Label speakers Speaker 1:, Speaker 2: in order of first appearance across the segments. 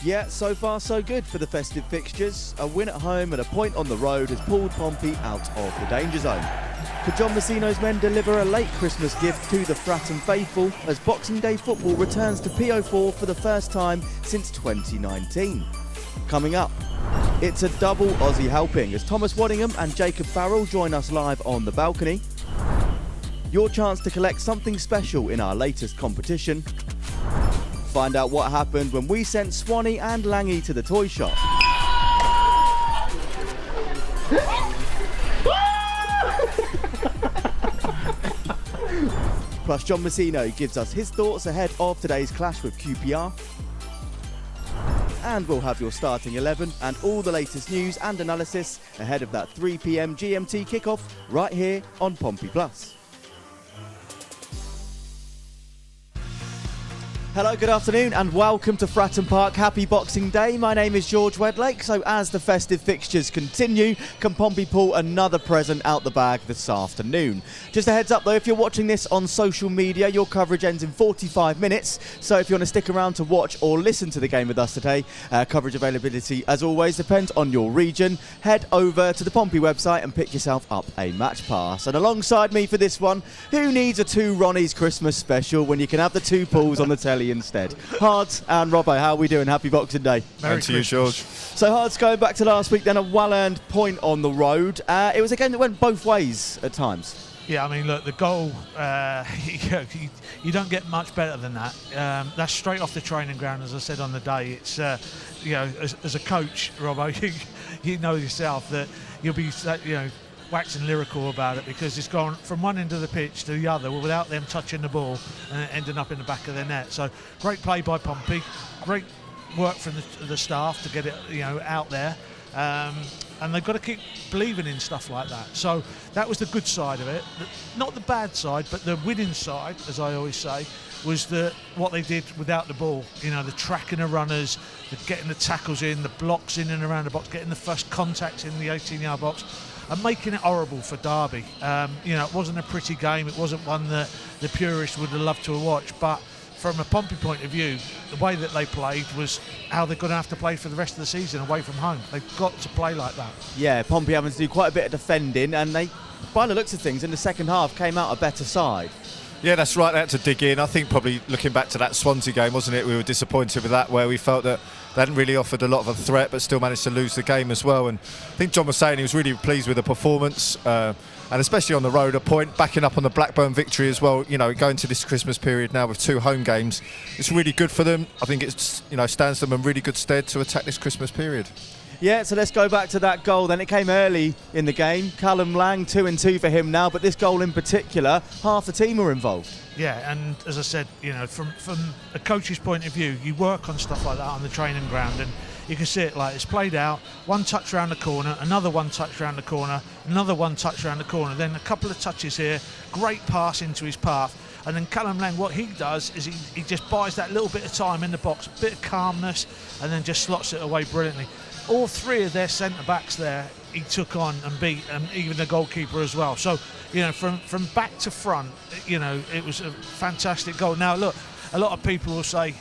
Speaker 1: Yeah, so far so good for the festive fixtures. A win at home and a point on the road has pulled Pompey out of the danger zone. Could John Messino's men deliver a late Christmas gift to the Fratton faithful as Boxing Day football returns to PO4 for the first time since 2019? Coming up, it's a double Aussie helping as Thomas Waddingham and Jacob Farrell join us live on the balcony. Your chance to collect something special in our latest competition. Find out what happened when we sent Swanee and Langy to the toy shop. Plus, John Messino gives us his thoughts ahead of today's clash with QPR. And we'll have your starting 11 and all the latest news and analysis ahead of that 3 p.m. GMT kickoff right here on Pompey Plus. Hello, good afternoon and welcome to Fratton Park. Happy Boxing Day. My name is George Wedlake. So as the festive fixtures continue, can Pompey pull another present out the bag this afternoon? Just a heads up though, if you're watching this on social media, your coverage ends in 45 minutes. So if you want to stick around to watch or listen to the game with us today, coverage availability as always depends on your region. Head over to the Pompey website and pick yourself up a match pass. And alongside me for this one, who needs a two Ronnie's Christmas special when you can have the two pools on the telly instead? Hards and Robbo, how are we doing? Happy Boxing Day.
Speaker 2: Merry to you, George.
Speaker 1: So Hards, going back to last week then, a well-earned point on the road. It was a game that went both ways at times.
Speaker 3: Yeah, I mean, look, the goal, you don't get much better than that. That's straight off the training ground, as I said on the day. It's, as a coach, Robbo, you know yourself that you'll be, waxing lyrical about it because it's gone from one end of the pitch to the other without them touching the ball and ending up in the back of their net. So great play by Pompey, great work from the staff to get it out there, and they've got to keep believing in stuff like that. So that was the good side of it. Not the bad side, but the winning side, as I always say, was what they did without the ball. The tracking of runners, the getting the tackles in, the blocks in and around the box, getting the first contacts in the 18-yard box, and making it horrible for Derby. It wasn't a pretty game. It wasn't one that the purists would have loved to watch. But from a Pompey point of view, the way that they played was how they're going to have to play for the rest of the season away from home. They've got to play like that. Yeah,
Speaker 1: Pompey having to do quite a bit of defending, and they, by the looks of things, in the second half came out a better side.
Speaker 2: Yeah, that's right. They had to dig in. I think probably looking back to that Swansea game, wasn't it? We were disappointed with that, where we felt that they hadn't really offered a lot of a threat, but still managed to lose the game as well. And I think John was saying he was really pleased with the performance, and especially on the road, a point backing up on the Blackburn victory as well. Going to this Christmas period now with 2 home games, it's really good for them. I think it stands them in really good stead to attack this Christmas period.
Speaker 1: Yeah, so let's go back to that goal then. It came early in the game. Callum Lang, 2-2 for him now, but this goal in particular, half the team were involved.
Speaker 3: Yeah, and as I said, from a coach's point of view, you work on stuff like that on the training ground, and you can see it like it's played out, one touch around the corner, another one touch around the corner, another one touch around the corner, then a couple of touches here, great pass into his path. And then Callum Lang, what he does is he just buys that little bit of time in the box, a bit of calmness, and then just slots it away brilliantly. All 3 of their centre-backs there he took on and beat, and even the goalkeeper as well. So, from back to front, it was a fantastic goal. Now, look, a lot of people will say,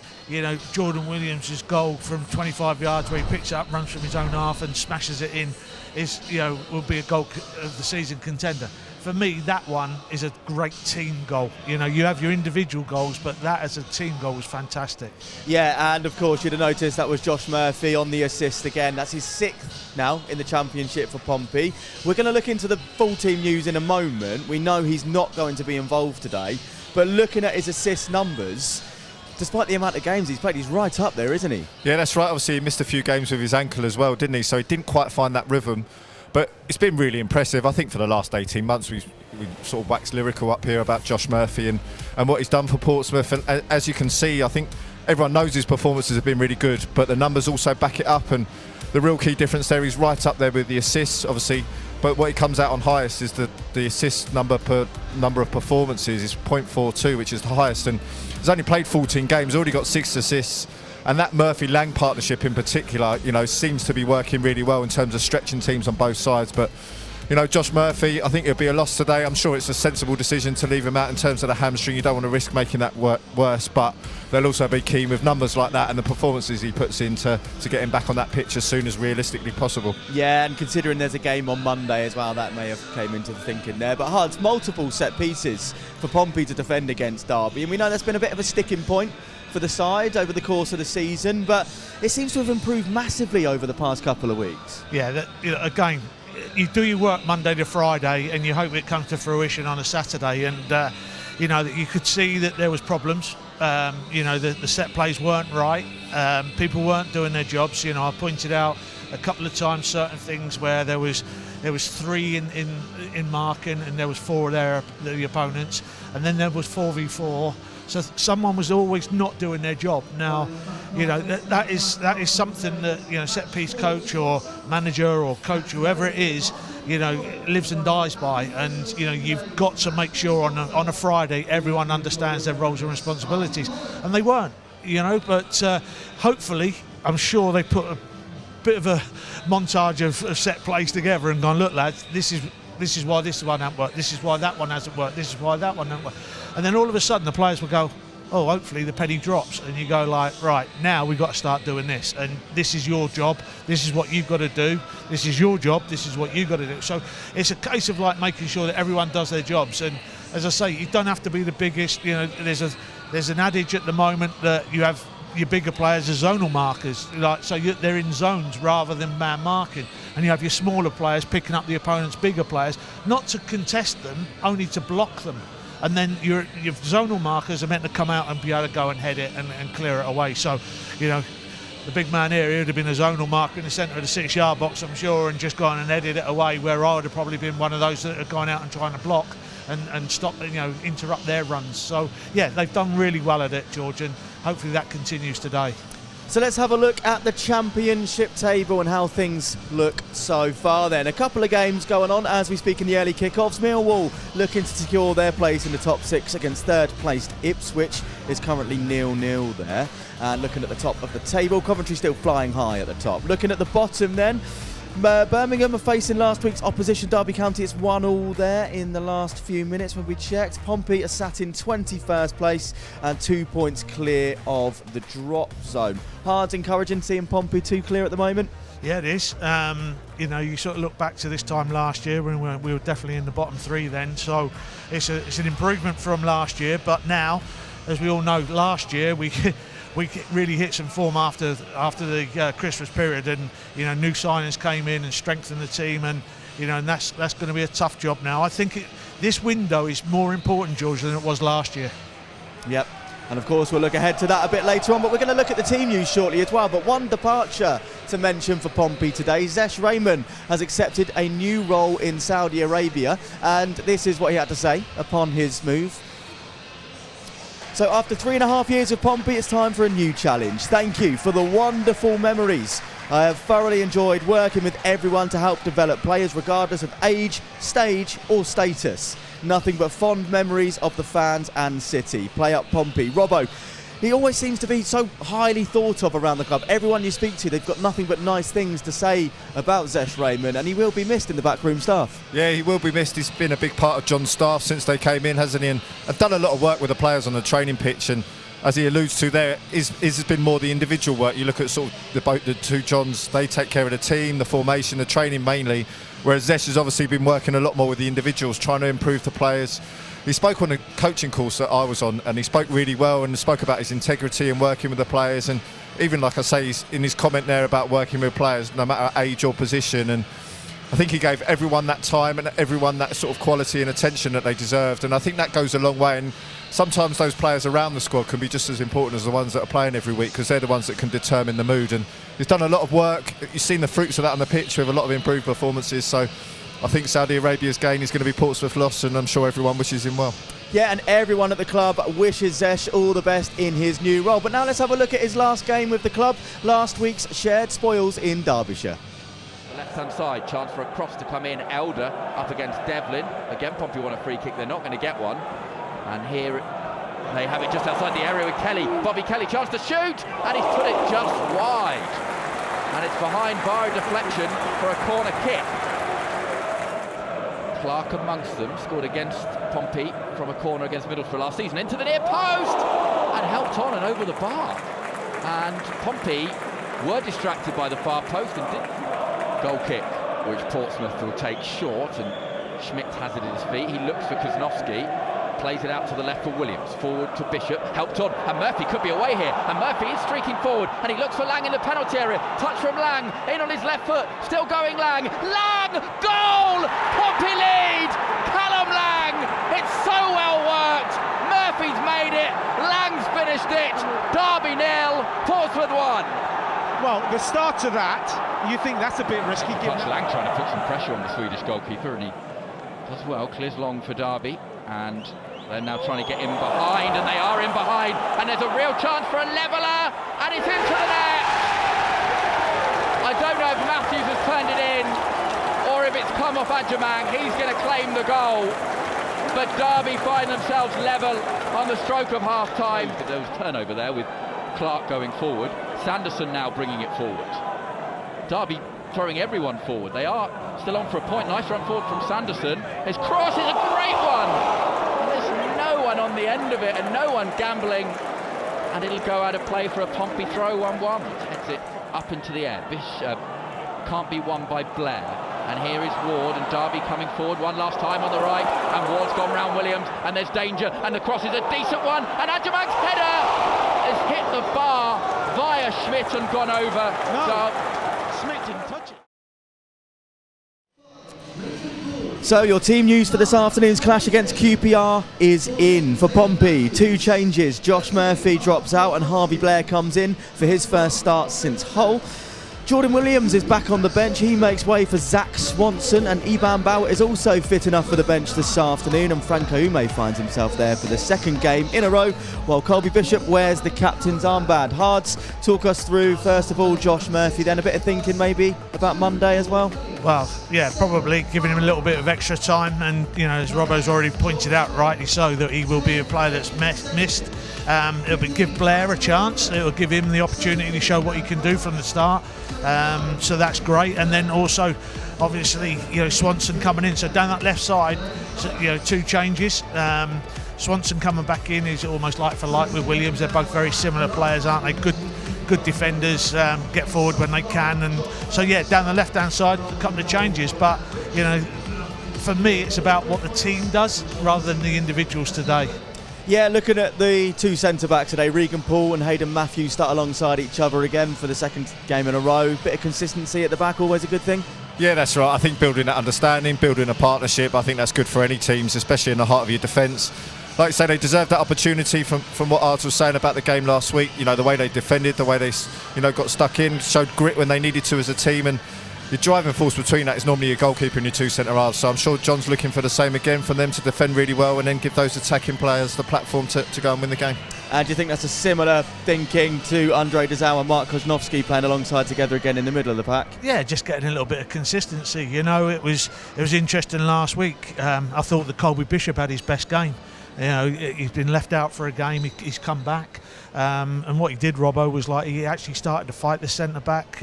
Speaker 3: Jordan Williams' goal from 25 yards where he picks it up, runs from his own half and smashes it in will be a goal of the season contender. For me, that one is a great team goal. You have your individual goals, but that as a team goal was fantastic.
Speaker 1: Yeah, and of course you'd have noticed that was Josh Murphy on the assist again. That's his 6th now in the Championship for Pompey. We're going to look into the full team news in a moment. We know he's not going to be involved today, but looking at his assist numbers, despite the amount of games he's played, he's right up there, isn't he?
Speaker 2: Yeah, that's right. Obviously, he missed a few games with his ankle as well, didn't he? So he didn't quite find that rhythm. But it's been really impressive. I think for the last 18 months, we sort of waxed lyrical up here about Josh Murphy and what he's done for Portsmouth. And as you can see, I think everyone knows his performances have been really good, but the numbers also back it up. And the real key difference there, he's right up there with the assists, obviously. But what he comes out on highest is the assist number per number of performances is 0.42, which is the highest. And he's only played 14 games, already got 6 assists. And that Murphy-Lang partnership in particular, seems to be working really well in terms of stretching teams on both sides. But Josh Murphy, I think it'll be a loss today. I'm sure it's a sensible decision to leave him out in terms of the hamstring. You don't want to risk making that worse, but they'll also be keen with numbers like that and the performances he puts in to get him back on that pitch as soon as realistically possible.
Speaker 1: Yeah, and considering there's a game on Monday as well, that may have came into the thinking there. But Hans, multiple set pieces for Pompey to defend against Derby, and we know that's been a bit of a sticking point for the side over the course of the season, but it seems to have improved massively over the past couple of weeks.
Speaker 3: Yeah, again, you do your work Monday to Friday and you hope it comes to fruition on a Saturday, and that you could see that there was problems. The set plays weren't right, people weren't doing their jobs. I pointed out a couple of times certain things where there was 3 in marking and there was 4 there, the opponents, and then there was 4v4. So someone was always not doing their job. Now, that is something that set piece coach or manager or coach, whoever it is, lives and dies by. And you've got to make sure on a Friday everyone understands their roles and responsibilities, and they weren't. But hopefully, I'm sure they put a bit of a montage of set plays together and gone, look lads, this is why this one hasn't worked, this is why that one hasn't worked, this is why that one hasn't worked. And then all of a sudden the players will go, oh, hopefully the penny drops, and you go like, right, now we've got to start doing this, and this is your job, this is what you've got to do, this is your job, this is what you've got to do. So it's a case of like making sure that everyone does their jobs. And as I say, you don't have to be the biggest. There's an adage at the moment that you have your bigger players as zonal markers, they're in zones rather than man marking, and you have your smaller players picking up the opponent's bigger players, not to contest them, only to block them. And then your zonal markers are meant to come out and be able to go and head it and clear it away. So, the big man here would have been a zonal marker in the centre of the 6-yard box, I'm sure, and just gone and headed it away, where I would have probably been one of those that are going out and trying to block and stop, interrupt their runs. So, yeah, they've done really well at it, George, and hopefully that continues today.
Speaker 1: So let's have a look at the championship table and how things look so far then. A couple of games going on as we speak in the early kickoffs. Millwall looking to secure their place in the top 6 against third placed Ipswich, is currently 0-0 there. And looking at the top of the table, Coventry still flying high at the top. Looking at the bottom then, Birmingham are facing last week's opposition Derby County. It's 1-1 there in the last few minutes when we checked. Pompey are sat in 21st place and 2 points clear of the drop zone. Hard encouraging seeing Pompey 2 clear at the moment.
Speaker 3: Yeah, it is. You sort of look back to this time last year when we were definitely in the bottom 3 then. So it's an improvement from last year. But now, as we all know, last year we really hit some form after the Christmas period, and new signings came in and strengthened the team, and and that's going to be a tough job now. I think this window is more important, George, than it was last year.
Speaker 1: Yep. And of course we'll look ahead to that a bit later on, but we're going to look at the team news shortly as well. But one departure to mention for Pompey today. Zesh Rayman has accepted a new role in Saudi Arabia, and this is what he had to say upon his move. So after 3.5 years of Pompey, it's time for a new challenge. Thank you for the wonderful memories. I have thoroughly enjoyed working with everyone to help develop players regardless of age, stage or status. Nothing but fond memories of the fans and city. Play up Pompey. Robbo, he always seems to be so highly thought of around the club. Everyone you speak to, they've got nothing but nice things to say about Zesh Rayman, and he will be missed in the backroom staff. Yeah,
Speaker 2: he will be missed. He's been a big part of John's staff since they came in, hasn't he? And I've done a lot of work with the players on the training pitch, and as he alludes to there, it's been more the individual work. You look at sort of the 2 Johns, they take care of the team, the formation, the training mainly, whereas Zesh has obviously been working a lot more with the individuals, trying to improve the players. He spoke on a coaching course that I was on, and he spoke really well and spoke about his integrity and working with the players, and even, like I say, in his comment there about working with players no matter age or position, and I think he gave everyone that time and everyone that sort of quality and attention that they deserved, and I think that goes a long way. And sometimes those players around the squad can be just as important as the ones that are playing every week, because they're the ones that can determine the mood. And he's done a lot of work. You've seen the fruits of that on the pitch with a lot of improved performances. So I think Saudi Arabia's gain is going to be Portsmouth loss, and I'm sure everyone wishes him well.
Speaker 1: Yeah, and everyone at the club wishes Zesh all the best in his new role. But now let's have a look at his last game with the club. Last week's shared spoils in Derbyshire.
Speaker 4: Left-hand side, chance for a cross to come in. Elder up against Devlin. Again, Pompey want a free kick. They're not going to get one. And here they have it just outside the area with Kelly. Bobby Kelly, chance to shoot, and he's put it just wide. And it's behind bar deflection for a corner kick. Clark amongst them, scored against Pompey from a corner against Middlesbrough last season, into the near post and helped on and over the bar. And Pompey were distracted by the far post and did goal kick, which Portsmouth will take short, and Schmidt has it at his feet. He looks for Koznovsky, plays it out to the left for Williams, forward to Bishop, helped on, and Murphy could be away here, and Murphy is streaking forward, and he looks for Lang in the penalty area, touch from Lang, in on his left foot, still going Lang, goal! Pompey lead! Callum Lang, it's so well worked, Murphy's made it, Lang's finished it, Derby 0, Portsmouth 1.
Speaker 5: Well, the start to that, you think that's a bit risky.
Speaker 4: Lang trying to put some pressure on the Swedish goalkeeper, and he does well, clears long for Derby, and they're now trying to get in behind, and they are in behind, and there's a real chance for a leveller, and it's into the net. I don't know if Matthews has turned it in or if it's come off Adjamang. He's going to claim the goal, but Derby find themselves level on the stroke of half-time. There was turnover there with Clark going forward, Sanderson now bringing it forward. Derby throwing everyone forward. They are still on for a point. Nice run forward from Sanderson. His cross is a great one. And there's no one on the end of it and no one gambling. And it'll go out of play for a Pompey throw, 1-1. Heads it up into the air. Bishop can't be won by Blair. And here is Ward, and Derby coming forward one last time on the right, and Ward's gone round Williams, and there's danger, and the cross is a decent one, and Adjamang's header has hit the bar via Schmidt and gone over.
Speaker 5: No, Schmidt didn't touch it.
Speaker 1: So your team news for this afternoon's clash against QPR is in. For Pompey, 2 changes. Josh Murphy drops out and Harvey Blair comes in for his first start since Hull. Jordan Williams is back on the bench. He makes way for Zach Swanson, and Iban Bauer is also fit enough for the bench this afternoon, and Franco Ume finds himself there for the second game in a row, while Colby Bishop wears the captain's armband. Hards, talk us through, first of all, Josh Murphy, then a bit of thinking maybe about Monday as well?
Speaker 3: Well, yeah, probably giving him a little bit of extra time, and as Robbo's already pointed out, rightly so, that he will be a player that's missed. It'll give Blair a chance. It'll give him the opportunity to show what he can do from the start. So that's great. And then also, obviously, Swanson coming in. So down that left side, 2 changes. Swanson coming back in is almost like for like with Williams. They're both very similar players, aren't they? Good defenders, get forward when they can. And so, down the left-hand side, a couple of changes. But, for me, it's about what the team does rather than the individuals today.
Speaker 1: Yeah, looking at the 2 centre-backs today, Regan Poole and Hayden Matthews start alongside each other again for the second game in a row. Bit of consistency at the back, always a good thing.
Speaker 2: Yeah, that's right. I think building that understanding, building a partnership, I think that's good for any teams, especially in the heart of your defence. Like I say, they deserve that opportunity from what Ards was saying about the game last week. The way they defended, the way they got stuck in, showed grit when they needed to as a team, and your driving force between that is normally your goalkeeper and your 2 centre-halves. So I'm sure John's looking for the same again, for them to defend really well and then give those attacking players the platform to go and win the game.
Speaker 1: And do you think that's a similar thinking to Andre Dezau and Mark Koznovsky playing alongside together again in the middle of the pack?
Speaker 3: Yeah, just getting a little bit of consistency. It was interesting last week. I thought that Colby Bishop had his best game. He's been left out for a game. He's come back, and what he did, Robbo, was like he actually started to fight the centre back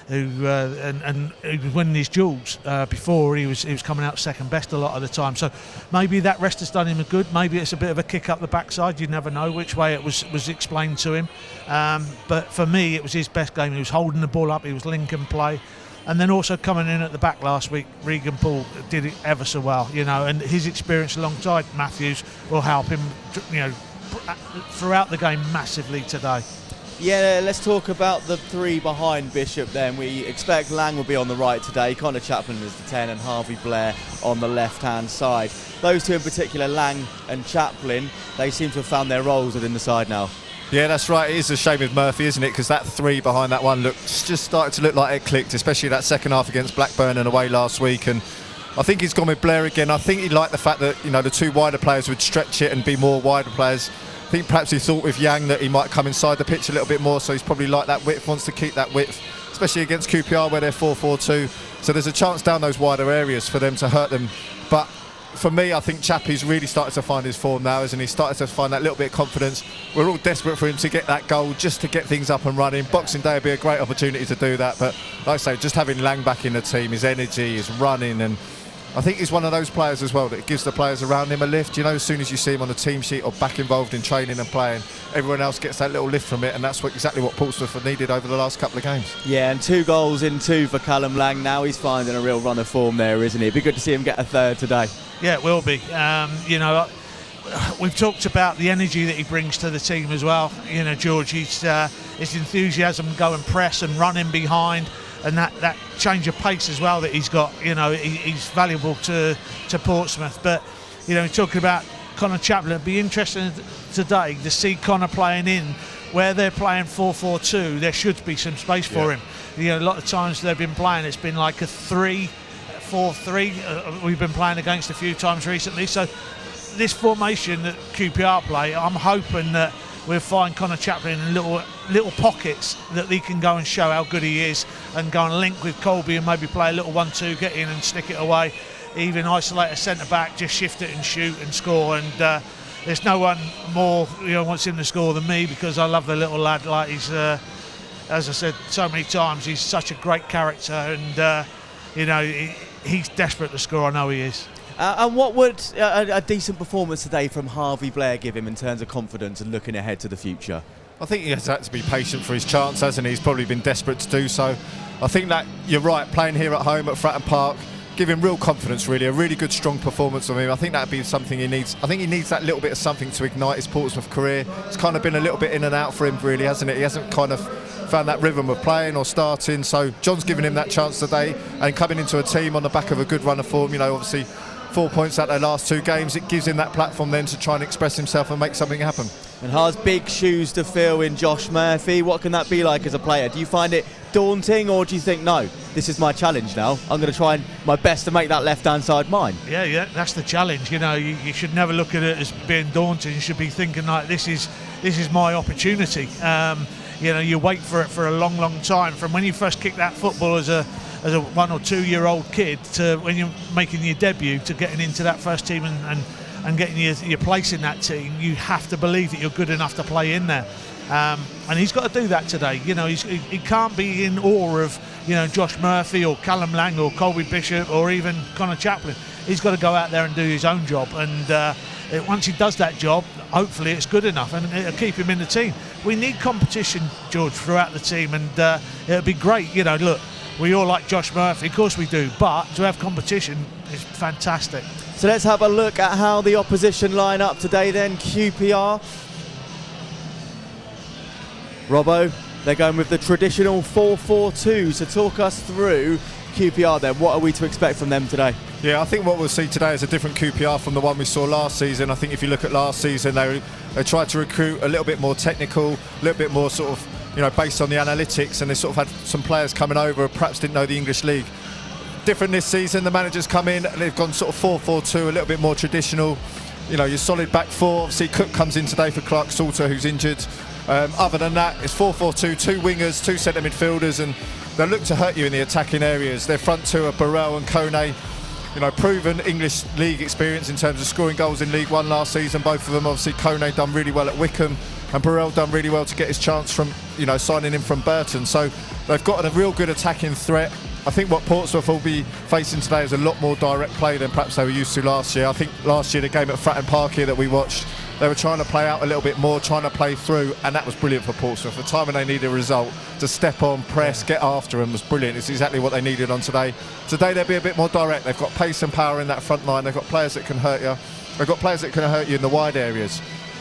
Speaker 3: who was winning his duels. Before he was coming out second best a lot of the time. So maybe that rest has done him a good. Maybe it's a bit of a kick up the backside. You never know which way it was explained to him. But for me, it was his best game. He was holding the ball up. He was linking play. And then also coming in at the back last week, Regan Poole did it ever so well, and his experience alongside Matthews will help him, throughout the game massively today.
Speaker 1: Yeah, let's talk about the 3 behind Bishop then. We expect Lang will be on the right today, Connor Chaplin is the 10 and Harvey Blair on the left-hand side. Those 2 in particular, Lang and Chaplin, they seem to have found their roles within the side now.
Speaker 2: Yeah, that's right. It is a shame with Murphy, isn't it? Because that 3 behind that one just started to look like it clicked, especially that second half against Blackburn and away last week. And I think he's gone with Blair again. I think he liked the fact that the 2 wider players would stretch it and be more wider players. I think perhaps he thought with Yang that he might come inside the pitch a little bit more, so he's probably like that width, wants to keep that width, especially against QPR where they're 4-4-2. So there's a chance down those wider areas for them to hurt them. But for me, I think Chappie's really started to find his form now, isn't he? Started to find that little bit of confidence. We're all desperate for him to get that goal, just to get things up and running. Boxing Day would be a great opportunity to do that. But like I say, just having Lang back in the team, his energy, his running, and I think he's one of those players as well that gives the players around him a lift. You know, as soon as you see him on the team sheet or back involved in training and playing, everyone else gets that little lift from it, and that's exactly what Portsmouth have needed over the last couple of games.
Speaker 1: Yeah, and 2 goals in 2 for Callum Lang. Now he's finding a real run of form there, isn't he? It'd be good to see him get a third today.
Speaker 3: Yeah, it will be. You know, we've talked about the energy that he brings to the team as well. You know, George, his enthusiasm, go and press and run in behind, and that change of pace as well that he's got. You know, he's valuable to Portsmouth. But, you know, talking about Connor Chaplin, it'd be interesting today to see Connor playing in where they're playing 4-4-2. There should be some space for him. You know, a lot of times they've been playing, it's been like a 3-4-3. We've been playing against a few times recently. So this formation that QPR play, I'm hoping that we'll find Connor Chaplin in little pockets that he can go and show how good he is, and go and link with Colby and maybe play a little 1-2, get in and stick it away, even isolate a centre back, just shift it and shoot and score. And there's no one more, you know, wants him to score than me, because I love the little lad. Like, he's as I said so many times, he's such a great character, and you know, he's desperate to score. I know he is.
Speaker 1: And what would a decent performance today from Harvey Blair give him in terms of confidence and looking ahead to the future?
Speaker 2: I think he has had to be patient for his chance, hasn't he? He's probably been desperate to do so. I think that you're right, playing here at home at Fratton Park, give him real confidence, really, a really good strong performance from him. I think that'd be something he needs. I think he needs that little bit of something to ignite his Portsmouth career. It's kind of been a little bit in and out for him, really, hasn't it? He hasn't kind of found that rhythm of playing or starting, so John's given him that chance today, and coming into a team on the back of a good run of form, you know, obviously 4 points out their last 2 games, it gives him that platform then to try and express himself and make something happen.
Speaker 1: And has big shoes to fill in Josh Murphy. What can that be like as a player? Do you find it daunting, or do you think, no, this is my challenge now, I'm going to try my best to make that left-hand side mine?
Speaker 3: Yeah, that's the challenge. You know, you should never look at it as being daunting. You should be thinking, like, this is my opportunity. You know, you wait for it for a long time, from when you first kick that football as a 1 or 2 year old kid to when you're making your debut, to getting into that first team and getting your place in that team. You have to believe that you're good enough to play in there, and he's got to do that today. You know, he can't be in awe of, you know, Josh Murphy or Callum Lang or Colby Bishop or even Connor Chaplin. He's got to go out there and do his own job, and once he does that job, hopefully it's good enough and it'll keep him in the team. We need competition, George, throughout the team, and it'll be great. You know, look, we all like Josh Murphy, of course we do, but to have competition is fantastic.
Speaker 1: So let's have a look at how the opposition line up today then. QPR. Robbo, they're going with the traditional 4-4-2. So talk us through QPR then. What are we to expect from them today?
Speaker 2: Yeah, I think what we'll see today is a different QPR from the one we saw last season. I think if you look at last season, they tried to recruit a little bit more technical, a little bit more sort of, you know, based on the analytics, and they sort of had some players coming over who perhaps didn't know the English league. Different this season, the managers come in and they've gone sort of 4-4-2, a little bit more traditional. You know, your solid back four. Obviously, Cook comes in today for Clark Salter, who's injured. Other than that, it's 4-4-2, 2 wingers, 2 centre midfielders, and they look to hurt you in the attacking areas. Their front 2 are Burrell and Kone. You know, proven English league experience in terms of scoring goals in League One last season. Both of them, obviously, Kone done really well at Wickham, and Burrell done really well to get his chance from, you know, signing him from Burton. So they've got a real good attacking threat. I think what Portsmouth will be facing today is a lot more direct play than perhaps they were used to last year. I think last year, the game at Fratton Park here that we watched, they were trying to play out a little bit more, trying to play through, and that was brilliant for Portsmouth. The time when they needed a result, to step on, press, get after them was brilliant. It's exactly what they needed on today. Today they'll be a bit more direct. They've got pace and power in that front line. They've got players that can hurt you. They've got players that can hurt you in the wide areas.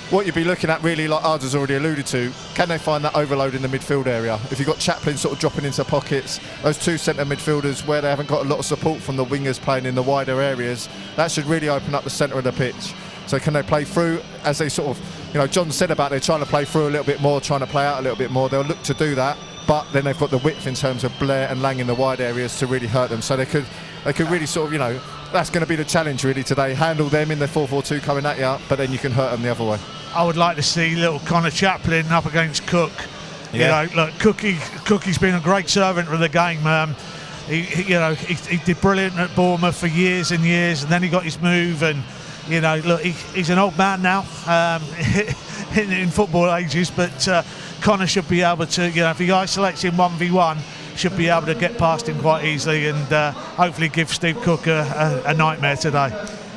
Speaker 2: What you'd be looking at, really, like Arda's already alluded to, can they find that overload in the midfield area? If you've got Chaplin sort of dropping into pockets, those 2 centre midfielders where they haven't got a lot of support from the wingers playing in the wider areas, that should really open up the centre of the pitch. So can they play through, as they sort of, you know, John said about they're trying to play through a little bit more, trying to play out a little bit more. They'll look to do that, but then they've got the width in terms of Blair and Lang in the wide areas to really hurt them. So they could really sort of, you know, that's going to be the challenge really today. Handle them in the 4-4-2 coming at you, but then you can hurt them the other way.
Speaker 3: I would like to see little Connor Chaplin up against Cook.
Speaker 2: Yeah.
Speaker 3: You know, look, Cookie's been a great servant of the game. He did brilliant at Bournemouth for years and years, and then he got his move. And you know, look, he's an old man now in football ages, but Connor should be able to, you know, if he isolates him 1v1, should be able to get past him quite easily and hopefully give Steve Cook a nightmare today.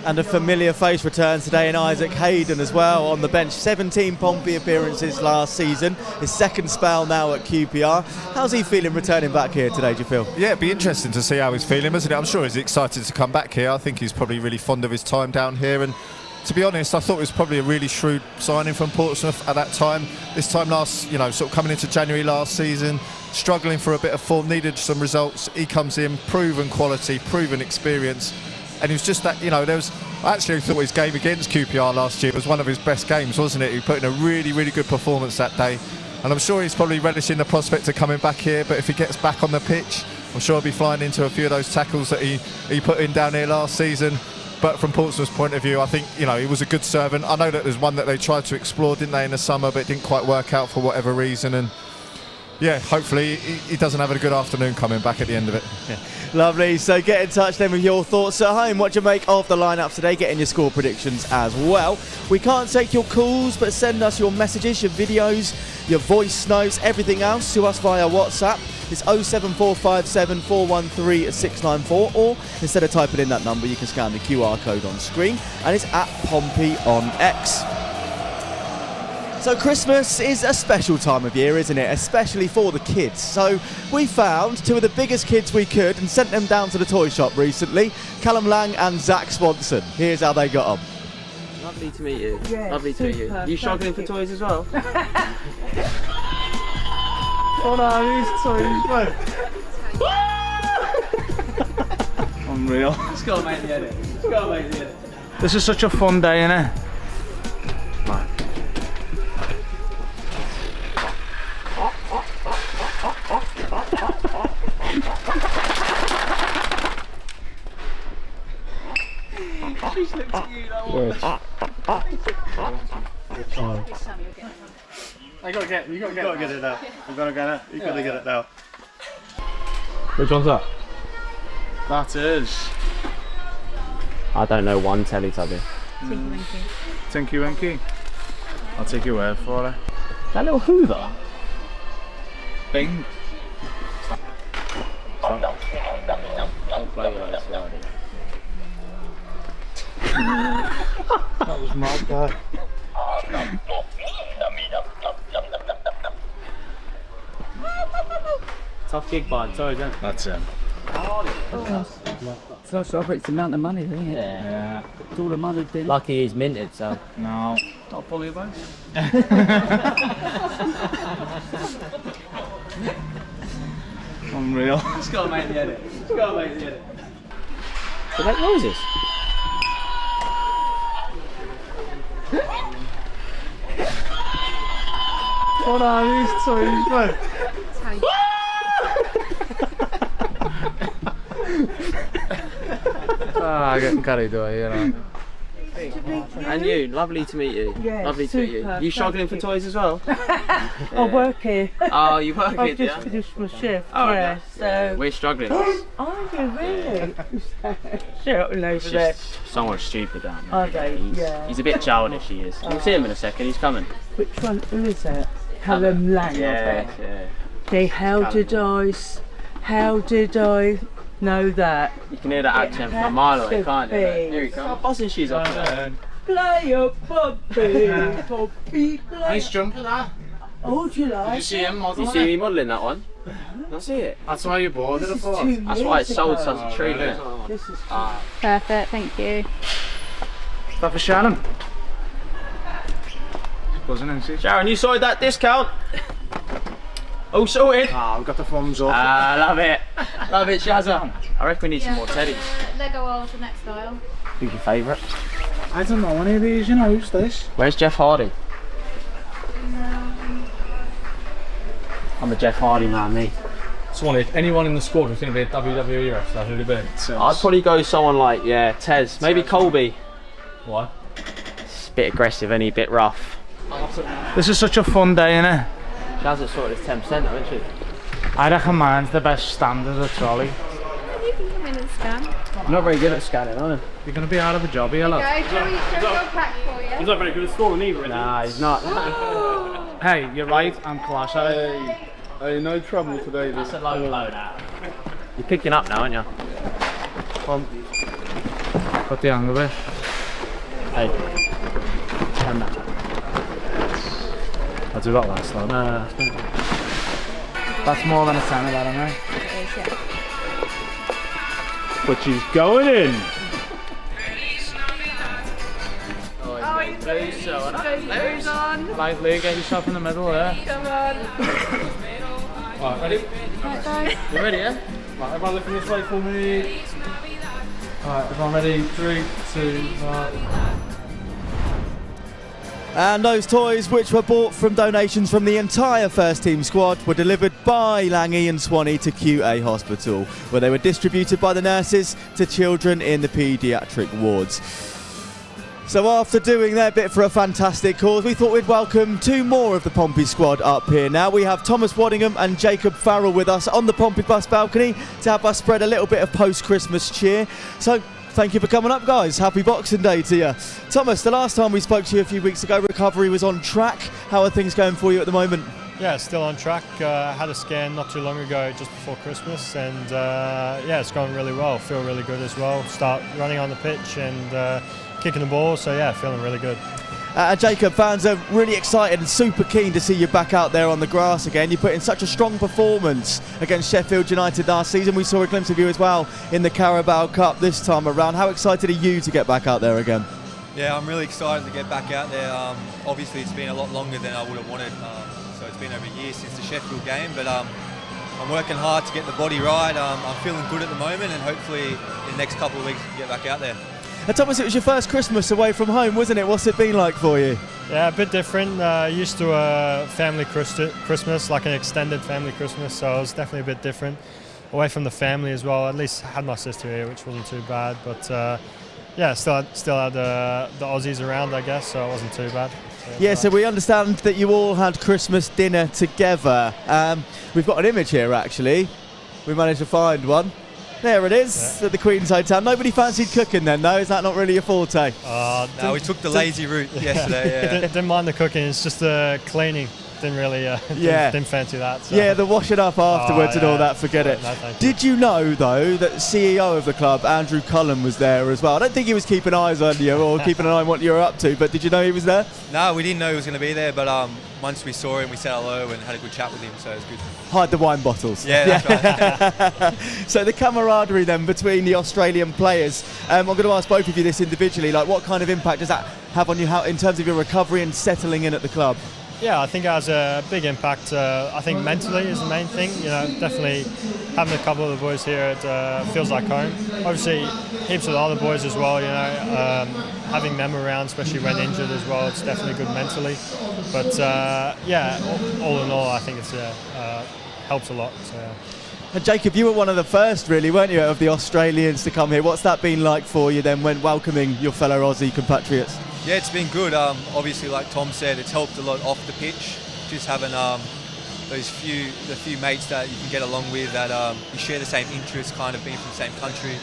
Speaker 1: And a familiar face returns today in Isaac Hayden as well on the bench. 17 Pompey appearances last season. His second spell now at QPR. How's he feeling returning back here today, do you feel?
Speaker 2: Yeah, it'd be interesting to see how he's feeling, isn't it? I'm sure he's excited to come back here. I think he's probably really fond of his time down here. And to be honest, I thought it was probably a really shrewd signing from Portsmouth at that time. This time last, sort of coming into January last season, struggling for a bit of form, needed some results. He comes in, proven quality, proven experience. And it was just that, I actually thought his game against QPR last year was one of his best games, wasn't it? He put in a really, really good performance that day. And I'm sure he's probably relishing the prospect of coming back here. But if he gets back on the pitch, I'm sure he'll be flying into a few of those tackles that he put in down here last season. But from Portsmouth's point of view, I think, he was a good servant. I know that there's one that they tried to explore, didn't they, in the summer, but it didn't quite work out for whatever reason. And yeah, hopefully he doesn't have a good afternoon coming back at the end of it.
Speaker 1: Yeah. Lovely. So get in touch then with your thoughts at home. What do you make of the lineups today? Get in your score predictions as well. We can't take your calls, but send us your messages, your videos, your voice notes, everything else to us via WhatsApp. It's 07457 413 694, or instead of typing in that number, you can scan the QR code on screen, and it's at Pompey on X. So Christmas is a special time of year, isn't it? Especially for the kids. So we found two of the biggest kids we could and sent them down to the toy shop recently, Callum Lang and Zach Swanson. Here's how they got on.
Speaker 6: Lovely to meet you.
Speaker 7: Yeah,
Speaker 6: lovely to meet you.
Speaker 7: super.
Speaker 6: You struggling for toys as well?
Speaker 7: Oh no, these toys,
Speaker 5: Unreal.
Speaker 6: Let's go, mate, the edit. Let's go, mate, the edit.
Speaker 5: This is such a fun day, innit?
Speaker 6: She's looked at you, that one.
Speaker 5: You gotta get it now. You gotta get it now.
Speaker 8: Which one's that?
Speaker 5: That is
Speaker 8: I don't know one Teletubby.
Speaker 5: Tinky Winky. I'll take your word for it.
Speaker 8: That little Hoover?
Speaker 5: Bing.
Speaker 6: Don't play with us, right?
Speaker 5: That was mad, guy.
Speaker 8: Tough gig buying toys, isn't it?
Speaker 5: That's him.
Speaker 7: So it's the amount of money, isn't it?
Speaker 8: Yeah.
Speaker 7: It's all the money, didn't it?
Speaker 8: Lucky he's minted, so.
Speaker 5: No.
Speaker 6: Not fully of us.
Speaker 5: Unreal.
Speaker 6: Let's go, mate, the edit. Let's go, mate, the edit.
Speaker 8: They make noises.
Speaker 5: Oh no, these toys, mate.
Speaker 8: I'm getting carried away,
Speaker 6: And you, lovely to meet you.
Speaker 7: Yeah,
Speaker 6: lovely to meet you.
Speaker 7: super,
Speaker 6: You struggling for toys as well?
Speaker 7: I work here.
Speaker 6: Oh, you work
Speaker 7: I've
Speaker 6: here,
Speaker 7: just
Speaker 6: yeah?
Speaker 7: finished my shift.
Speaker 6: Oh,
Speaker 7: yeah,
Speaker 6: yeah.
Speaker 7: so.
Speaker 6: We're struggling.
Speaker 7: Are you really? Shouting over
Speaker 6: It's
Speaker 7: there.
Speaker 6: just someone stupid down there.
Speaker 7: Are they? Yeah.
Speaker 6: He's a bit childish, he is. You'll see him in a second, he's coming.
Speaker 7: Which one? Who is that? Callum Lang.
Speaker 6: Yeah.
Speaker 7: Say, how did I know that?
Speaker 6: You can hear that accent from a mile away, can't you? Here he comes. Buzzing shoes off there.
Speaker 7: Play a Pompey, Pompey, play.
Speaker 5: Nice jump at that.
Speaker 7: Oh, do you like?
Speaker 5: You see him
Speaker 6: You
Speaker 5: modelling
Speaker 6: see
Speaker 5: it?
Speaker 6: me modelling that one? I see it.
Speaker 5: That's why you bought it, I thought.
Speaker 6: That's why it's sold such a treat, isn't it?
Speaker 7: This is
Speaker 9: Perfect, thank you.
Speaker 5: Is that for Shannon? She's buzzing, isn't she?
Speaker 6: Sharon, you sorted that discount? All sorted?
Speaker 5: Ah, we've got the thumbs up.
Speaker 6: Ah, love it. Love it, Shazza. I reckon we need some more teddies.
Speaker 9: Lego World's the next style.
Speaker 6: Who's your favourite?
Speaker 5: I don't know any of these, who's this?
Speaker 6: Where's Jeff Hardy? I'm a Jeff Hardy man, me.
Speaker 8: So if anyone in the squad was going to be a WWE wrestler, who'd it be?
Speaker 6: I'd probably go someone like, Tez. Maybe Colby.
Speaker 8: Why?
Speaker 6: It's a bit aggressive, any bit rough.
Speaker 5: This is such a fun day, innit?
Speaker 6: Shazza sorted his 10% though, isn't she?
Speaker 5: I reckon mine's the best standard of trolley.
Speaker 9: You can come in and scan.
Speaker 6: I'm not very good at scanning, are you?
Speaker 5: You're going to be out of a job here, love.
Speaker 9: Go, shall we go pack for you?
Speaker 8: not very good at scoring either,
Speaker 6: Nah, he's not.
Speaker 5: Hey, you're right, I'm class at it. Hey, no trouble today.
Speaker 6: That's a low blow now. You're picking up now, aren't you? Come on.
Speaker 8: Got the hang of it.
Speaker 6: Hey. Stand that.
Speaker 8: I do that last time.
Speaker 6: No.
Speaker 7: That's more than a tenner, that, I know.
Speaker 5: But she's going in.
Speaker 7: Blues on.
Speaker 8: Lightly, get yourself in the middle there.
Speaker 7: Come on.
Speaker 8: Right, ready?
Speaker 9: Right, guys.
Speaker 8: You ready, yeah? Right, everyone looking this way for me. Alright, everyone ready? 3, 2, 1.
Speaker 1: And those toys, which were bought from donations from the entire first team squad, were delivered by Lange and Swanee to QA Hospital, where they were distributed by the nurses to children in the paediatric wards. So after doing their bit for a fantastic cause, we thought we'd welcome 2 more of the Pompey squad up here. Now we have Thomas Waddingham and Jacob Farrell with us on the Pompey bus balcony to help us spread a little bit of post-Christmas cheer. So thank you for coming up, guys. Happy Boxing Day to you. Thomas, the last time we spoke to you a few weeks ago, recovery was on track. How are things going for you at the moment?
Speaker 10: Yeah, still on track. Had a scan not too long ago, just before Christmas, and yeah, it's going really well. Feel really good as well. Start running on the pitch and kicking the ball, so yeah, feeling really good.
Speaker 1: Jacob, fans are really excited and super keen to see you back out there on the grass again. You put in such a strong performance against Sheffield United last season. We saw a glimpse of you as well in the Carabao Cup this time around. How excited are you to get back out there again?
Speaker 11: Yeah, I'm really excited to get back out there. Obviously, it's been a lot longer than I would have wanted, so it's been over a year since the Sheffield game, but I'm working hard to get the body right. I'm feeling good at the moment, and hopefully in the next couple of weeks we can get back out there.
Speaker 1: Thomas, it was your first Christmas away from home, wasn't it? What's it been like for you?
Speaker 10: Yeah, a bit different. Used to a family Christmas, like an extended family Christmas, so it was definitely a bit different. Away from the family as well. At least I had my sister here, which wasn't too bad. But yeah, still had the Aussies around, I guess, so it wasn't too bad.
Speaker 1: Yeah, so we understand that you all had Christmas dinner together. We've got an image here, actually. We managed to find one. There it is, at the Queen's Hotel. Nobody fancied cooking then, though? Is that not really your forte?
Speaker 11: No, we took the lazy route yesterday. Yeah.
Speaker 10: Didn't mind the cooking, it's just the cleaning. Didn't really, didn't fancy that. So.
Speaker 1: Yeah, the washing up afterwards and all that, forget it.
Speaker 10: No,
Speaker 1: Did you know, though, that CEO of the club, Andrew Cullen, was there as well? I don't think he was keeping eyes on you or keeping an eye on what you were up to, but did you know he was there?
Speaker 11: No, we didn't know he was going to be there, but once we saw him, we said hello and had a good chat with him, so it was good.
Speaker 1: Hide the wine bottles.
Speaker 11: Yeah, that's right.
Speaker 1: So the camaraderie then between the Australian players, I'm going to ask both of you this individually, like what kind of impact does that have on you in terms of your recovery and settling in at the club?
Speaker 10: Yeah, I think it has a big impact. I think mentally is the main thing. You know, definitely having a couple of the boys here, it feels like home. Obviously, heaps of the other boys as well. You know, having them around, especially when injured as well, it's definitely good mentally. But yeah, all in all, I think it's helps a lot. So.
Speaker 1: And Jacob, you were one of the first, really, weren't you, of the Australians to come here? What's that been like for you then, when welcoming your fellow Aussie compatriots?
Speaker 11: Yeah, it's been good. Obviously, like Tom said, it's helped a lot off the pitch. Just having the few mates that you can get along with, that you share the same interests, kind of being from the same country,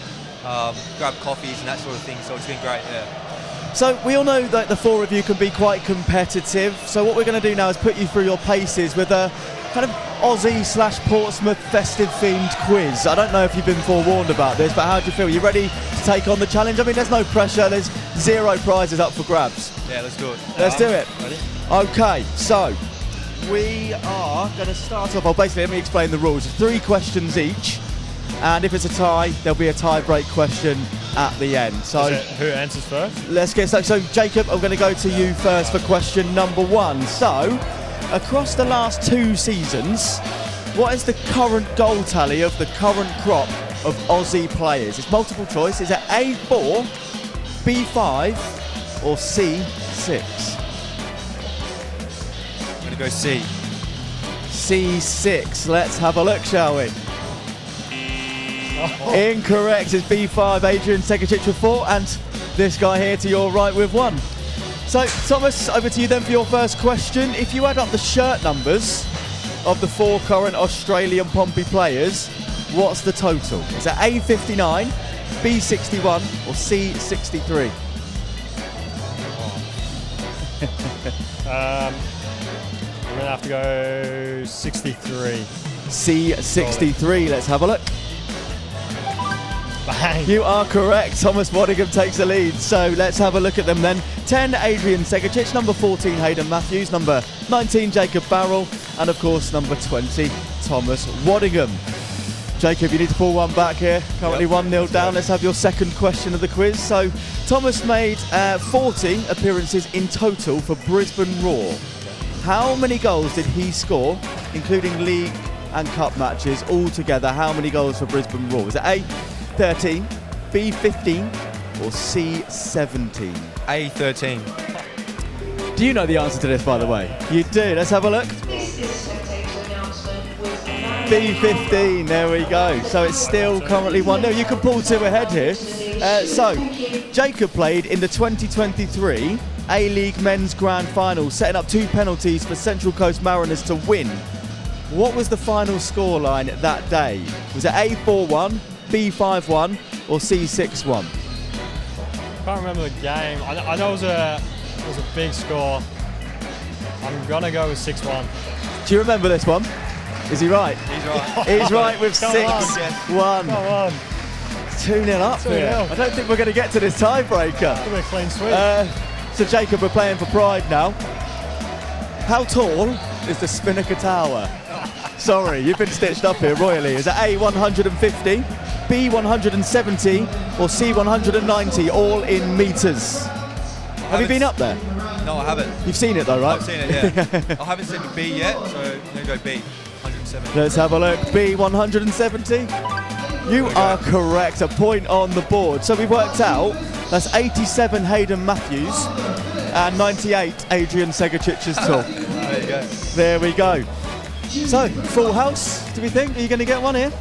Speaker 11: grab coffees and that sort of thing. So it's been great. Yeah.
Speaker 1: So we all know that the 4 of you can be quite competitive. So what we're going to do now is put you through your paces with a kind of Aussie/Portsmouth festive themed quiz. I don't know if you've been forewarned about this, but how do you feel? Are you ready to take on the challenge? I mean, there's no pressure. There's 0 prizes up for grabs.
Speaker 11: Yeah, let's do it.
Speaker 1: Let's do it.
Speaker 11: Ready?
Speaker 1: Okay, so we are going to start off. Well, basically, let me explain the rules. 3 questions each, and if it's a tie, there'll be a tie-break question at the end. So
Speaker 10: who answers first?
Speaker 1: Let's get started. So Jacob, I'm going to go to you first for question number 1. So, across the last 2 seasons, what is the current goal tally of the current crop of Aussie players? It's multiple choice. Is it A4, B5 or C6?
Speaker 11: I'm going to go C.
Speaker 1: C6. Let's have a look, shall we? Incorrect. It's B5. Adrian Segacic with 4, and this guy here to your right with 1. So, Thomas, over to you then for your first question. If you add up the shirt numbers of the 4 current Australian Pompey players, what's the total? Is it A59, B61 or C63?
Speaker 10: going to have to go 63.
Speaker 1: C63, let's have a look.
Speaker 10: Bang.
Speaker 1: You are correct. Thomas Waddingham takes the lead. So let's have a look at them then. 10, Adrian Segacic. Number 14, Hayden Matthews. Number 19, Jacob Barrell. And of course, number 20, Thomas Waddingham. Jacob, you need to pull one back here. Currently 1-0 down. Let's have your second question of the quiz. So Thomas made 40 appearances in total for Brisbane Roar. How many goals did he score, including league and cup matches all together? How many goals for Brisbane Roar? Was it A, 13, B, 15, or C, 17?
Speaker 11: A, 13.
Speaker 1: Do you know the answer to this, by the way? You do. Let's have a look. B, 15. There we go. So it's still currently 1-0. You can pull 2 ahead here. So Jacob played in the 2023 A-League Men's Grand Final, setting up 2 penalties for Central Coast Mariners to win. What was the final scoreline that day? Was it A, 4-1, B, 5-1, or C, 6-1?
Speaker 10: Can't remember the game. I know it was a big score. I'm going to go with 6-1.
Speaker 1: Do you remember this one? Is he right?
Speaker 11: He's right.
Speaker 1: He's right with 6-1.
Speaker 10: Come on.
Speaker 1: 2-0 up here. I don't think we're going to get to this tiebreaker.
Speaker 10: It'll be a clean sweep.
Speaker 1: So Jacob, we're playing for pride now. How tall is the Spinnaker Tower? Sorry, you've been stitched up here royally. Is it A, 150, B, 170, or C, 190, all in metres? Have you been up there?
Speaker 11: No, I haven't.
Speaker 1: You've seen it though, right?
Speaker 11: I've seen it, yeah. I haven't seen the B yet, so I'm going to go B, 170.
Speaker 1: Let's have a look. B, 170. You are correct. A point on the board. So we've worked out that's 87 Hayden Matthews and 98 Adrian Segacic's tall.
Speaker 11: There you go.
Speaker 1: There we go. So, full house, do we think? Are you going to get one here?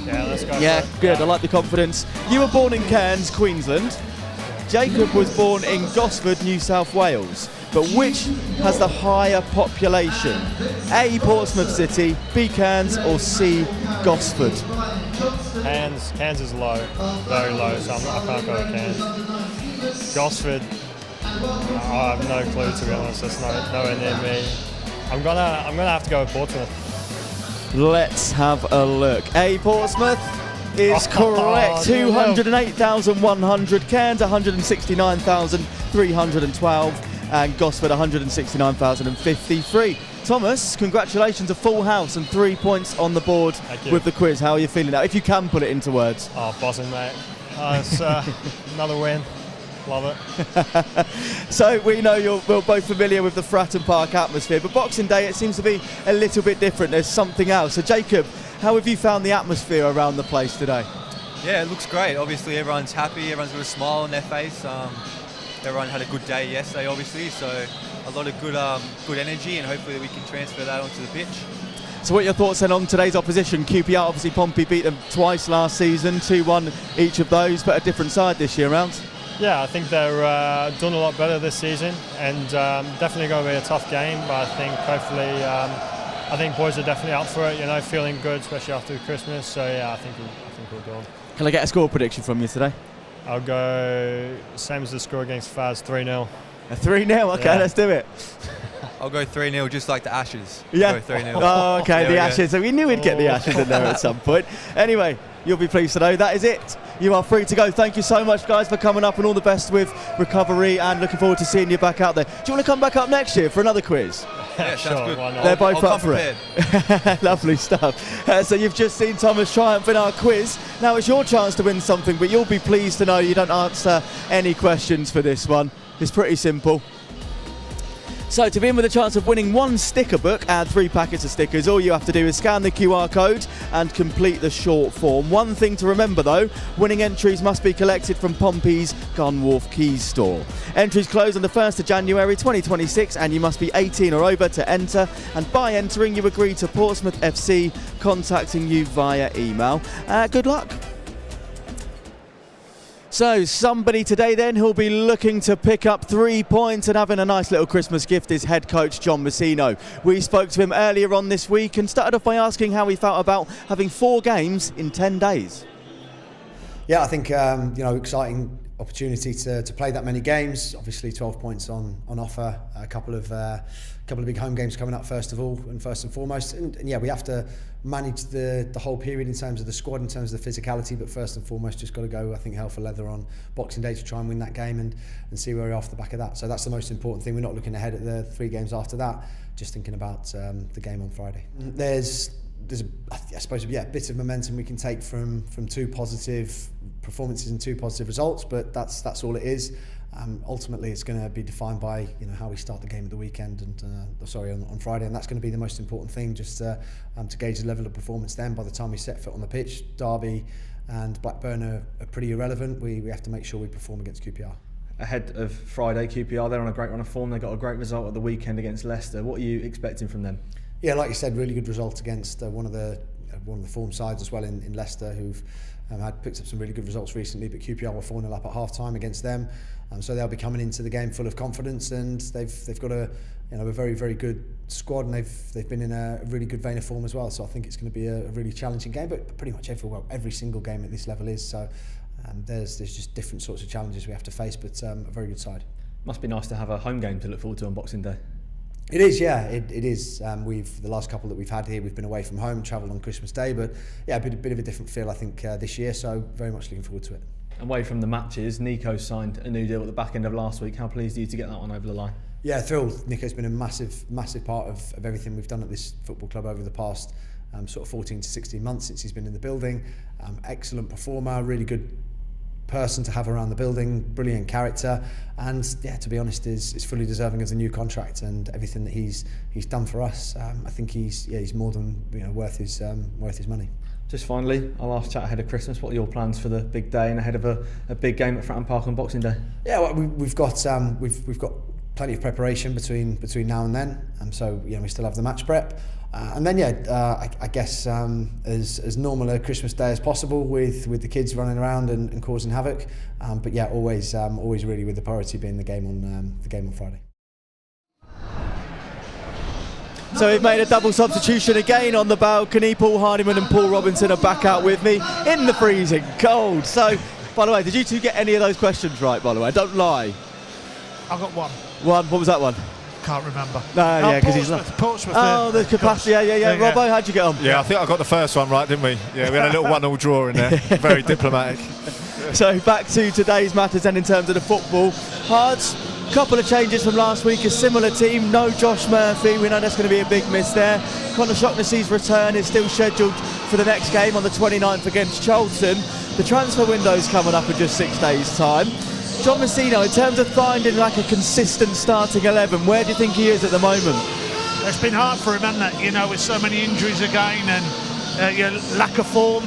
Speaker 10: Yeah, let's go.
Speaker 1: Yeah, good. I like the confidence. You were born in Cairns, Queensland. Jacob was born in Gosford, New South Wales. But which has the higher population? A, Portsmouth City, B, Cairns, or C, Gosford?
Speaker 10: Cairns is low, very low, so I can't go with Cairns. Gosford, I have no clue, to be honest. That's nowhere near me. I'm gonna have to go with Portsmouth.
Speaker 1: Let's have a look. A, Portsmouth is correct. 208,100. Cairns 169,312. And Gosford 169,053. Thomas, congratulations, a full house and 3 points on the board with the quiz. How are you feeling now? If you can put it into words.
Speaker 10: Oh, buzzing, mate. It's another win. Love it.
Speaker 1: So we know we're both familiar with the Fratton Park atmosphere, but Boxing Day, it seems to be a little bit different. There's something else. So Jacob, how have you found the atmosphere around the place today?
Speaker 11: Yeah, it looks great. Obviously, everyone's happy. Everyone's got a smile on their face. Everyone had a good day yesterday, obviously, so a lot of good energy, and hopefully we can transfer that onto the pitch.
Speaker 1: So what are your thoughts then on today's opposition? QPR, obviously Pompey beat them twice last season, 2-1 each of those, but a different side this year round.
Speaker 10: Yeah, I think they're done a lot better this season, and definitely going to be a tough game, but I think hopefully, I think boys are definitely up for it, you know, feeling good, especially after Christmas, so yeah, I think we'll go on.
Speaker 1: Can I get a score prediction from you today?
Speaker 10: I'll go same as the score against Faz, 3-0.
Speaker 1: A 3-0, okay, let's do it.
Speaker 11: I'll go 3-0, just like the Ashes.
Speaker 1: Yeah.
Speaker 11: Go 3-0.
Speaker 1: Oh, okay, the Ashes. So we knew we'd get the Ashes in there at some point. Anyway, you'll be pleased to know that is it. You are free to go. Thank you so much, guys, for coming up, and all the best with recovery, and looking forward to seeing you back out there. Do you want to come back up next year for another quiz?
Speaker 11: Yeah, sounds
Speaker 10: sure,
Speaker 11: good.
Speaker 1: They're both
Speaker 11: I'll
Speaker 1: up for it. Lovely stuff. So you've just seen Thomas triumph in our quiz. Now it's your chance to win something, but you'll be pleased to know you don't answer any questions for this one. It's pretty simple. So to be in with a chance of winning one sticker book and 3 packets of stickers, all you have to do is scan the QR code and complete the short form. One thing to remember though, winning entries must be collected from Pompey's Gunwharf Keys store. Entries close on the 1st of January 2026, and you must be 18 or over to enter, and by entering you agree to Portsmouth FC contacting you via email. Good luck. So somebody today then who'll be looking to pick up 3 points and having a nice little Christmas gift is head coach John Messino. We spoke to him earlier on this week and started off by asking how he felt about having 4 games in 10 days.
Speaker 12: Yeah, I think exciting opportunity to play that many games. Obviously 12 points on offer, a couple of big home games coming up first and foremost, and yeah, we have to manage the whole period in terms of the squad, in terms of the physicality, but first and foremost just got to go, I think, hell for leather on Boxing Day to try and win that game and see where we're off the back of that. So that's the most important thing. We're not looking ahead at the 3 games after that, just thinking about the game on Friday. There's I suppose, a bit of momentum we can take from 2 positive performances and 2 positive results, but that's all it is. Ultimately, it's going to be defined by how we start the game of the weekend and on Friday, and that's going to be the most important thing, just to gauge the level of performance. Then, by the time we set foot on the pitch, Derby and Blackburn are pretty irrelevant. We have to make sure we perform against QPR.
Speaker 13: Ahead of Friday, QPR, they're on a great run of form. They got a great result at the weekend against Leicester. What are you expecting from them?
Speaker 12: Yeah, like you said, really good result against one of the form sides as well in Leicester, who've had picked up some really good results recently. But QPR were 4-0 up at half time against them, so they'll be coming into the game full of confidence, and they've got a very, very good squad, and they've been in a really good vein of form as well. So I think it's going to be a really challenging game, but pretty much every single game at this level is. So there's just different sorts of challenges we have to face, but a very good side.
Speaker 13: Must be nice to have a home game to look forward to on Boxing Day.
Speaker 12: It is, yeah. It is. The last couple that we've had here, we've been away from home, travelled on Christmas Day, but yeah, a bit of a different feel, I think, this year. So very much looking forward to it.
Speaker 13: Away from the matches, Nico signed a new deal at the back end of last week. How pleased are you to get that one over the line?
Speaker 12: Yeah, thrilled. Nico's been a massive part of everything we've done at this football club over the past sort of 14 to 16 months since he's been in the building. Excellent performer, really good person to have around the building, brilliant character, and yeah, to be honest, is fully deserving of the new contract and everything that he's done for us. I think he's more than worth his money.
Speaker 13: Just finally, our last chat ahead of Christmas. What are your plans for the big day and ahead of a big game at Fratton Park on Boxing Day? Yeah,
Speaker 12: well, we've got plenty of preparation between now and then, so we still have the match prep. And then I guess as normal a Christmas Day as possible with the kids running around and causing havoc. But yeah, always really with the priority being the game on Friday.
Speaker 1: So we've made a double substitution again on the balcony. Paul Hardiman and Paul Robinson are back out with me in the freezing cold. So, by the way, did you 2 get any of those questions right, by the way? Don't lie.
Speaker 3: I got one.
Speaker 1: What was that one?
Speaker 3: Can't remember.
Speaker 1: No, yeah, because he's not.
Speaker 3: Portsmouth.
Speaker 1: Oh, the capacity. Yeah. Robbo, how'd you get on?
Speaker 2: Yeah, I think I got the first one right, didn't we? Yeah, we had a little 1-1 draw in there. Very diplomatic.
Speaker 1: So back to today's matters then in terms of the football. Hards, couple of changes from last week, a similar team, no Josh Murphy, we know that's going to be a big miss there. Conor Shaughnessy's return is still scheduled for the next game on the 29th against Charlton. The transfer window's coming up in just 6 days' time. John Messino, in terms of finding like a consistent starting 11, where do you think he is at the moment?
Speaker 3: It's been hard for him, hasn't it? With so many injuries again and lack of form,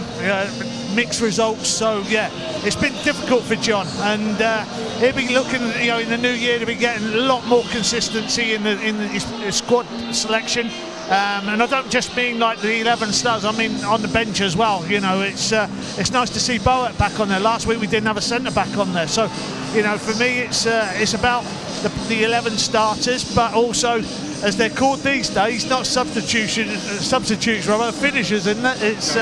Speaker 3: mixed results. So yeah, it's been difficult for John, and he'll be looking, in the new year to be getting a lot more consistency in his squad selection. And I don't just mean like the 11 stars, I mean on the bench as well. It's nice to see Boat back on there. Last week we didn't have a centre back on there, so for me it's about the 11 starters, but also, as they're called these days, not substitutes, rather finishers, isn't it? It's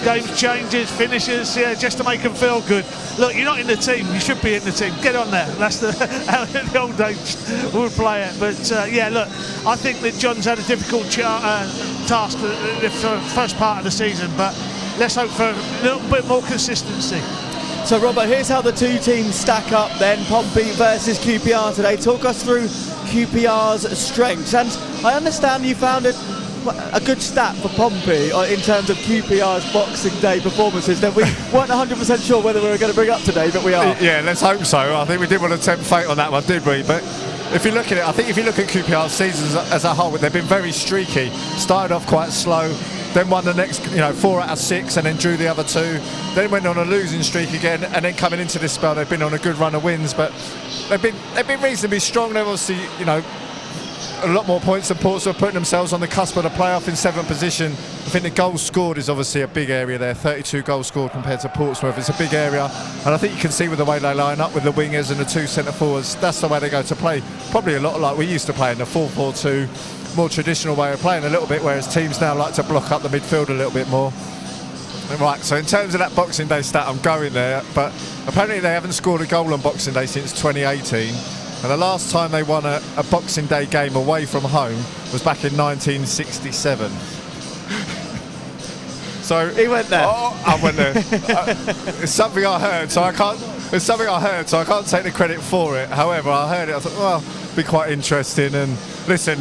Speaker 3: game changes, finishers, just to make them feel good. Look, you're not in the team, you should be in the team. Get on there. That's how the old days would play it. But look, I think that John's had a difficult task for the first part of the season, but let's hope for a little bit more consistency.
Speaker 1: So Robbo, here's how the 2 teams stack up then, Pompey versus QPR today. Talk us through QPR's strengths, and I understand you found a good stat for Pompey in terms of QPR's Boxing Day performances that we weren't 100% sure whether we were going to bring up today, but we are.
Speaker 2: Yeah, let's hope so. I think we didn't want to tempt fate on that one, did we? But if you look at it, I think if you look at QPR's seasons as a whole, they've been very streaky. Started off quite slow, then won the next 4 out of 6 and then drew the other 2, then went on a losing streak again, and then coming into this spell they've been on a good run of wins, but they've been reasonably strong. They've obviously a lot more points than Portsmouth, putting themselves on the cusp of the playoff in 7th position. I think the goals scored is obviously a big area there, 32 goals scored compared to Portsmouth. It's a big area, and I think you can see with the way they line up with the wingers and the 2 centre forwards, that's the way they go to play, probably a lot like we used to play in the 4-4-2, more traditional way of playing a little bit, whereas teams now like to block up the midfield a little bit more. Right, so in terms of that Boxing Day stat, I'm going there, but apparently they haven't scored a goal on Boxing Day since 2018, and the last time they won a Boxing Day game away from home was back in 1967. So
Speaker 1: he went there.
Speaker 2: Oh, I went there. It's something I heard, so I can't. It's something I heard, so I can't take the credit for it. However, I heard it. I thought, well, it'd be quite interesting. And listen,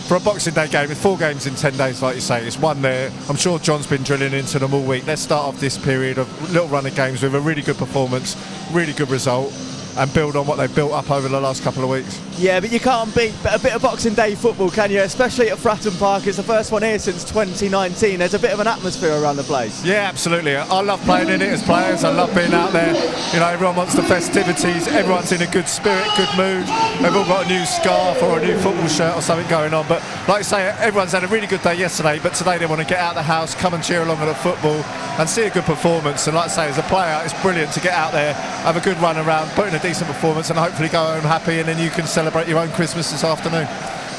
Speaker 2: for a Boxing Day game, with 4 games in 10 days, like you say, it's one there. I'm sure John's been drilling into them all week. Let's start off this period of little run of games with a really good performance, really good result, and build on what they've built up over the last couple of weeks.
Speaker 1: Yeah, but you can't beat a bit of Boxing Day football, can you? Especially at Fratton Park. It's the first one here since 2019. There's a bit of an atmosphere around the place.
Speaker 2: Yeah, absolutely. I love playing in it as players. I love being out there. You know, everyone wants the festivities. Everyone's in a good spirit, good mood. They've all got a new scarf or a new football shirt or something going on. But like I say, everyone's had a really good day yesterday, but today they want to get out of the house, come and cheer along at the football and see a good performance. And like I say, as a player, it's brilliant to get out there, have a good run around, put in a decent performance and hopefully go home happy, and then you can celebrate your own Christmas this afternoon.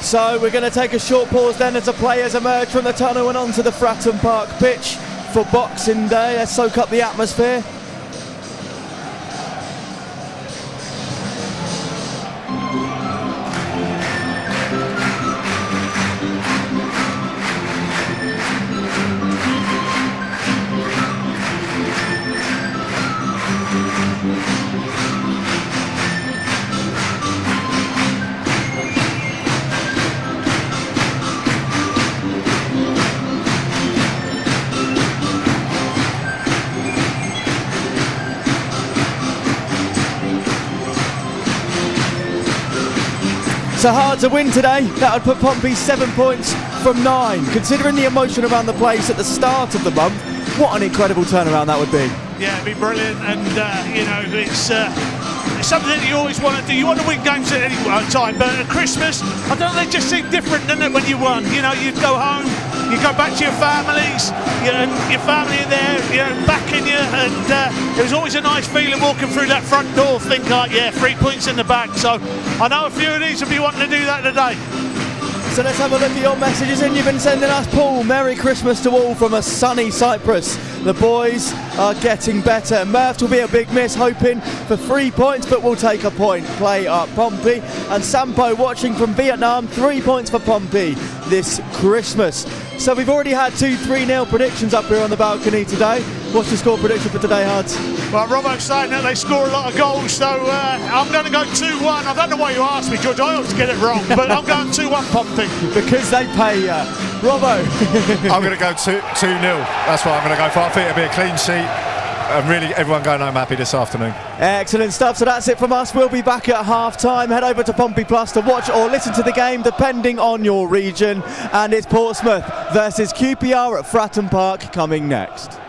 Speaker 1: So we're going to take a short pause then as the players emerge from the tunnel and onto the Fratton Park pitch for Boxing Day. Let's soak up the atmosphere. So hard to win today. That would put Pompey 7 points from 9. Considering the emotion around the place at the start of the month, what an incredible turnaround that would be.
Speaker 3: Yeah, it'd be brilliant, and you know, it's something that you always want to do. You want to win games at any time, but at Christmas, I don't know, they just seem different, doesn't it, when you won? You know, you'd go home, you go back to your families, and your family are there, you know, backing you, and it was always a nice feeling walking through that front door, thinking like, yeah, 3 points in the bag. So I know a few of these will be wanting to do that today.
Speaker 1: So let's have a look at your messages in. You've been sending us, Paul, Merry Christmas to all from a sunny Cyprus. The boys are getting better. Murph will be a big miss, hoping for 3 points, but we'll take a point. Play up Pompey. And Sampo watching from Vietnam, 3 points for Pompey this Christmas. So we've already had 2-3-0 predictions up here on the balcony today. What's the score prediction for today, Hards?
Speaker 3: Well, Robbo's saying that they score a lot of goals, so I'm going to go 2-1. I don't know why you asked me, George. I always get it wrong, but I'm going 2-1 Pompey.
Speaker 1: Because they pay you. Robbo.
Speaker 2: I'm going to go 2-0. That's what I'm going to go for. I think it'll be a clean sheet. And really, everyone going home happy this afternoon.
Speaker 1: Excellent stuff. So that's it from us. We'll be back at half-time. Head over to Pompey Plus to watch or listen to the game, depending on your region. And it's Portsmouth versus QPR at Fratton Park coming next.